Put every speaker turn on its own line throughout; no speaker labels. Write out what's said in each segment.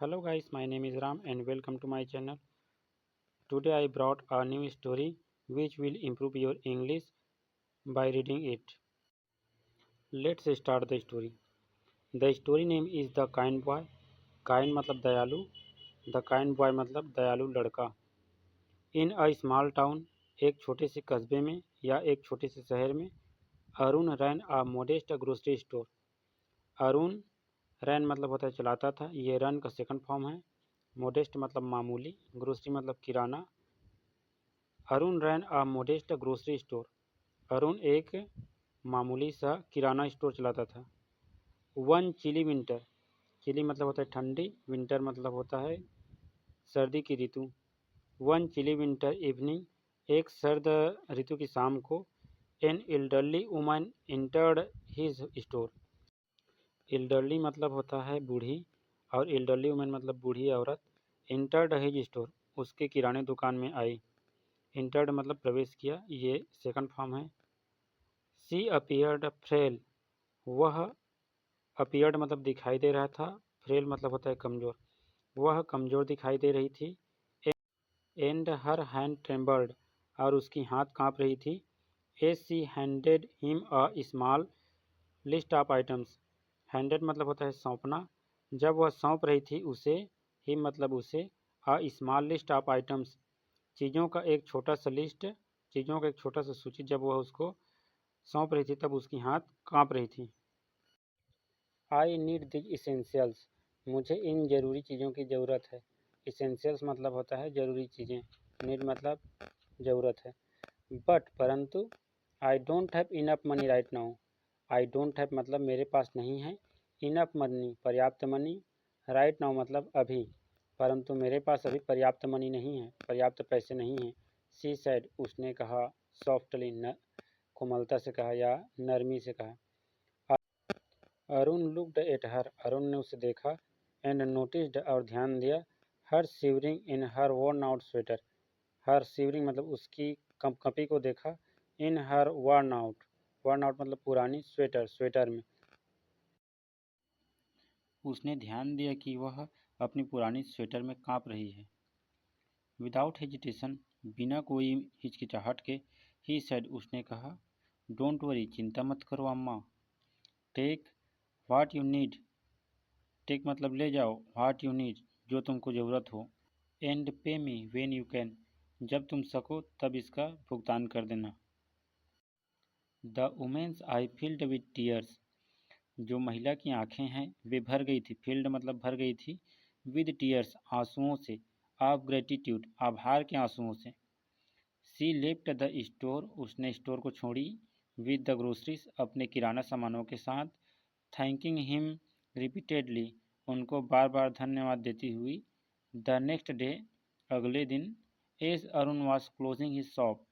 Hello guys, my name is Ram and welcome to my channel. Today I brought a new story which will improve your English by reading it. Let's start the story. The story name is The Kind Boy. Kind मतलब दयालु, The Kind Boy मतलब दयालु लड़का. In a small town, एक छोटे से कस्बे में या एक छोटे से शहर में Arun ran a modest grocery store. Arun रैन मतलब होता है चलाता था, ये रन का सेकंड फॉर्म है. मोडेस्ट मतलब मामूली, ग्रोसरी मतलब किराना. अरुण रैन अ मोडेस्ट ग्रोसरी स्टोर. अरुण एक मामूली सा किराना स्टोर चलाता था. One chilly winter. चिली मतलब होता है ठंडी, विंटर मतलब होता है सर्दी की ऋतु. One chilly winter evening. एक सर्द ऋतु की शाम को an elderly woman entered his store. Elderly मतलब होता है बूढ़ी और एल्डरली वुमन मतलब बूढ़ी औरत. एंटर्ड हिज स्टोर उसके किराने दुकान में आई. एंटर्ड मतलब प्रवेश किया, ये सेकंड फॉर्म है. सी अपीयर्ड फ्रेल. वह अपीयर्ड मतलब दिखाई दे रहा था, फ्रेल मतलब होता है कमज़ोर. वह कमज़ोर दिखाई दे रही थी. And her hand trembled. और उसकी हाथ काँप रही थी. As she handed him a small list of items. Handed मतलब होता है सौंपना. जब वह सौंप रही थी उसे, हिम मतलब उसे, अ स्मॉल लिस्ट ऑफ आइटम्स चीज़ों का एक छोटा सा लिस्ट, चीज़ों का एक छोटा सा सूची, जब वह उसको सौंप रही थी तब उसकी हाथ काँप रही थी. I need these essentials. मुझे इन ज़रूरी चीज़ों की ज़रूरत है. इसेंशियल्स मतलब होता है ज़रूरी चीज़ें, नीड मतलब ज़रूरत है. बट परंतु, I don't have enough money right now. I don't have मतलब मेरे पास नहीं है, इनफ मनी पर्याप्त मनी, राइट नाउ मतलब अभी, परंतु मेरे पास अभी पर्याप्त मनी नहीं है, पर्याप्त पैसे नहीं हैं. शी सैड उसने कहा. सॉफ्टली न कोमलता से कहा या नरमी से कहा. Arun looked at her. Arun ने उसे देखा. एंड नोटिस्ड और ध्यान दिया. हर शिवरिंग इन हर वर्न आउट स्वेटर. हर शिवरिंग मतलब उसकी कंपकंपी को देखा. इन हर वर्न आउट मतलब पुरानी स्वेटर, स्वेटर में. उसने ध्यान दिया कि वह अपनी पुरानी स्वेटर में काँप रही है. विदाउट हेजिटेशन बिना कोई हिचकिचाहट के, ही सेड उसने कहा. डोंट वरी चिंता मत करो अम्मा. Take what you need. Take मतलब ले जाओ, व्हाट यू नीड जो तुमको ज़रूरत हो. एंड पे मी व्हेन यू कैन जब तुम सको तब इसका भुगतान कर देना. The women's eye filled with tears. जो महिला की आंखें हैं वे भर गई थी. फील्ड मतलब भर गई थी. विद टीयर्स आंसुओं से. ऑफ ग्रेटिट्यूड आभार के आंसुओं से. सी लेफ्ट द स्टोर उसने स्टोर को छोड़ी. विद द ग्रोसरीज अपने किराना सामानों के साथ. थैंकिंग हिम रिपीटेडली उनको बार बार धन्यवाद देती हुई. द नेक्स्ट डे अगले दिन. As Arun was closing his shop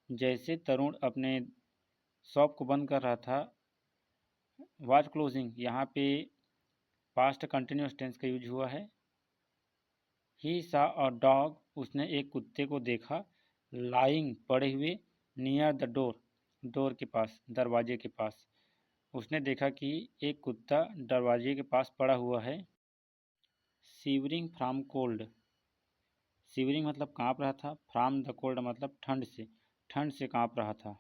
जैसे तरुण अपने शॉप को बंद कर रहा था. वॉज क्लोजिंग यहाँ पे पास्ट कंटिन्यूस टेंस का यूज हुआ है. ही सा अ डॉग उसने एक कुत्ते को देखा. लाइंग पड़े हुए. नियर द डोर डोर के पास, दरवाजे के पास. उसने देखा कि एक कुत्ता दरवाजे के पास पड़ा हुआ है. Shivering from cold. शिवरिंग मतलब काँप रहा था. फ्रॉम द कोल्ड मतलब ठंड से, ठंड से काँप रहा था.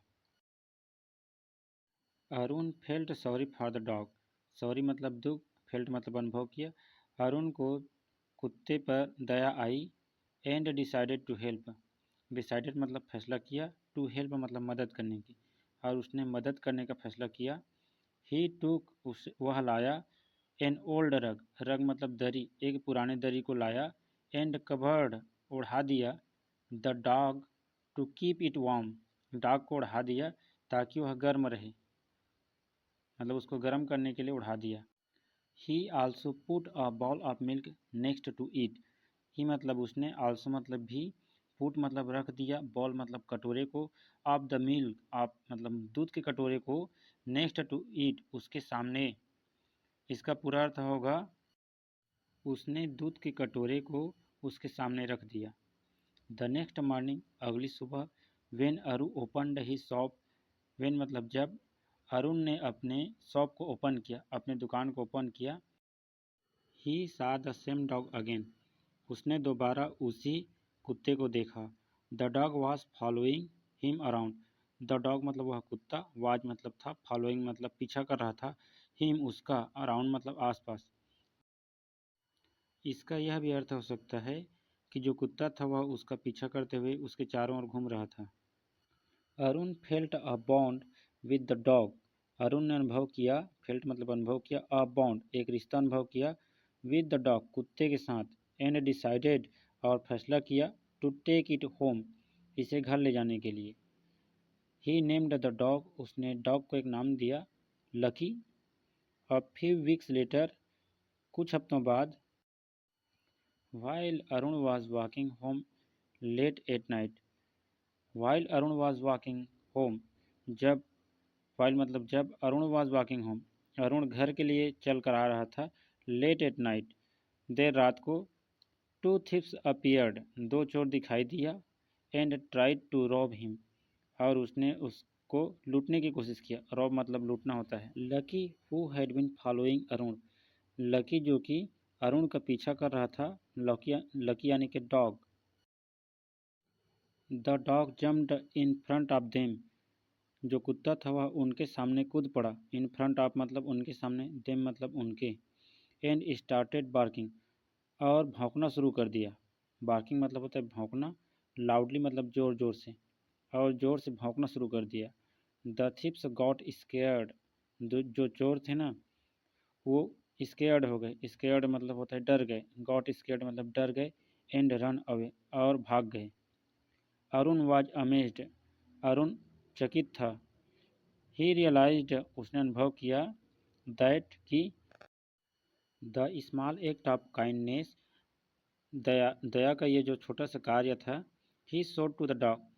Arun felt sorry for the dog. Sorry मतलब दुख, फेल्ट मतलब अनुभव किया. अरुण को कुत्ते पर दया आई. And decided to help. Decided मतलब फैसला किया. टू हेल्प मतलब मदद करने की, और उसने मदद करने का फैसला किया. ही टूक वह लाया. एन ओल्ड रग. रग मतलब दरी, एक पुराने दरी को लाया. एंड कवर्ड ओढ़ा दिया. The dog to keep it warm. Dog को ओढ़ा दिया ताकि वह गर्म रहे, मतलब उसको गर्म करने के लिए उड़ा दिया. He also put a bowl of milk next to eat. He मतलब उसने, आल्सो मतलब भी, पुट मतलब रख दिया, बॉल मतलब कटोरे को, ऑफ द मिल्क ऑफ मतलब दूध के कटोरे को, नेक्स्ट टू ईट उसके सामने. इसका पूरा अर्थ होगा उसने दूध के कटोरे को उसके सामने रख दिया. द नेक्स्ट मॉर्निंग अगली सुबह. वेन अरु ओपनड ही शॉप. वेन मतलब जब. अरुण ने अपने शॉप को ओपन किया, अपने दुकान को ओपन किया. ही सा द सेम डॉग अगेन, उसने दोबारा उसी कुत्ते को देखा। The dog was following him around, the dog मतलब वह कुत्ता, वाज मतलब था, फॉलोइंग मतलब पीछा कर रहा था, हिम उसका, अराउंड मतलब आसपास। इसका यह भी अर्थ हो सकता है कि जो कुत्ता था वह उसका पीछा करते हुए उसके चारों ओर घूम रहा था। Arun felt a bond with the dog, Arun ने अनुभव किया, फेल्ट मतलब अनुभव किया, अ बॉन्ड एक रिश्ता अनुभव किया, विद द डॉग कुत्ते के साथ, एंड डिसाइडेड और फैसला किया, टू टेक इट होम इसे घर ले जाने के लिए। ही नेम्ड द डॉग, उसने डॉग को एक नाम दिया, Lucky. A few weeks later, कुछ हफ्तों बाद, while Arun was walking home late at night, while Arun was walking home, जब, वाइल मतलब जब, Arun was walking home Arun घर के लिए चल कर आ रहा था, लेट एट नाइट देर रात को, टू थिप्स अपीयर्ड दो चोर दिखाई दिया, and tried to rob him और उसने उसको लूटने की कोशिश किया, रॉब मतलब लूटना होता है। Lucky who had been following Arun, Lucky जो कि अरुण का पीछा कर रहा था, लकी यानी कि dog. The dog jumped in front of them, जो कुत्ता था वह उनके सामने कूद पड़ा, इन फ्रंट ऑफ मतलब उनके सामने, देम मतलब उनके, एंड स्टार्टेड बार्किंग और भौंकना शुरू कर दिया। बार्किंग मतलब होता है भौंकना, लाउडली मतलब ज़ोर ज़ोर से, और ज़ोर से भौंकना शुरू कर दिया। द थिप्स गॉट स्केयर्ड, जो चोर थे ना वो स्केयर्ड हो गए, स्केयर्ड मतलब होता है डर गए, गॉट स्केयर्ड मतलब डर गए, एंड रन अवे और भाग गए। अरुण वाज अमेज्ड, अरुण चकित था, ही रियलाइज्ड उसने अनुभव किया, दैट कि, the small act of kindness, दया का ये जो छोटा सा कार्य था, he showed to the dog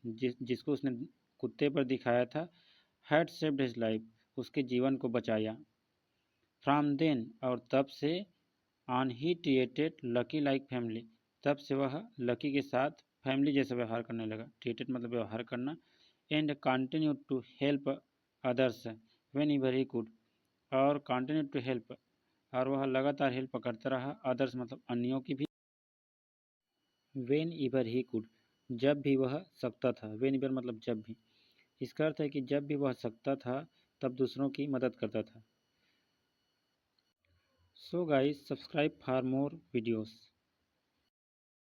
जिसको उसने कुत्ते पर दिखाया था, हैड सेव्ड हिज लाइफ उसके जीवन को बचाया। फ्रॉम देन और तब से, on he treated lucky like family, तब से वह लकी के साथ फैमिली जैसा व्यवहार करने लगा, ट्रीटेड मतलब व्यवहार करना, and continue to help others whenever he could, और कंटिन्यू टू हेल्प और वह लगातार हेल्प करता रहा, अदर्स मतलब अन्यों की भी, व्हेन एवर ही कुड जब भी वह सकता था, व्हेन एवर मतलब जब भी, इसका अर्थ है कि जब भी वह सकता था तब दूसरों की मदद करता था। So guys, subscribe for more videos.